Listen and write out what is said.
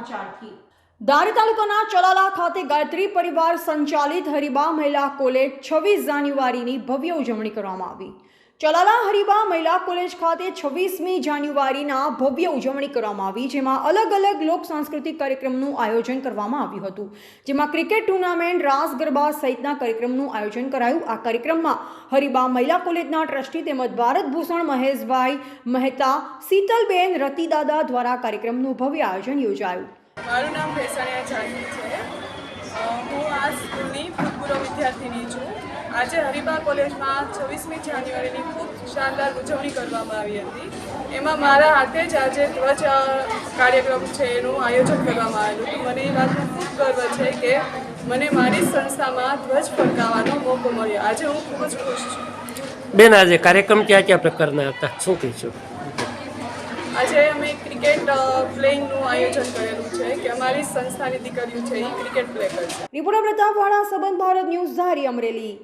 સમાચારથી ધારી તાલુકાના ચલાલા ખાતે ગાયત્રી પરિવાર સંચાલિત હરિબા મહિલા કોલેજ 26 જાન્યુઆરીની ભવ્ય ઉજવણી કરવામાં આવી। ચલાલા હરિબા મહિલા કોલેજ ખાતે 26મી જાન્યુઆરીના ભવ્ય ઉજવણી કરવામાં આવી, જેમાં અલગ અલગ લોક સાંસ્કૃતિક કાર્યક્રમનું આયોજન કરવામાં આવ્યું હતું, જેમાં ક્રિકેટ ટુર્નામેન્ટ, રાસ ગરબા સહિતના કાર્યક્રમનું આયોજન કરાયું। આ કાર્યક્રમમાં હરિબા મહિલા કોલેજના ટ્રસ્ટી તેમજ ભારત ભૂષણ મહેશભાઈ મહેતા, શીતલબેન રતિદાદા દ્વારા કાર્યક્રમનું ભવ્ય આયોજન યોજાયું। મારું નામ ભેસાણીયા જાનવી છે। હું આ સ્કૂલની ભૂતપૂર્વ વિદ્યાર્થીની છું। આજે હરિબા કોલેજમાં 26મી જાન્યુઆરીની ખૂબ શાનદાર ઉજવણી કરવામાં આવી હતી। એમાં મારા હાથે જ આજે ધ્વજ કાર્યક્રમ છે એનું આયોજન કરવામાં આવેલું હતું। મને એ વાતનો ખૂબ ગર્વ છે કે મને મારી સંસ્થામાં ધ્વજ ફરકાવવાનો મોકો મળ્યો। આજે હું ખૂબ જ ખુશ છું। બેન, આજે કાર્યક્રમ ક્યાં પ્રકારના હતા, શું કહીશું? આજે અમે ક્રિકેટ પ્લેઇંગનું આયોજન કરેલું છે કે અમારી સંસ્થાની દીકરીઓ છે એ ક્રિકેટ પ્લે કરશે। રિપોર્ટર પ્રતાપવાળા, સંબંધ ભારત ન્યૂઝ, ધારી, અમરેલી।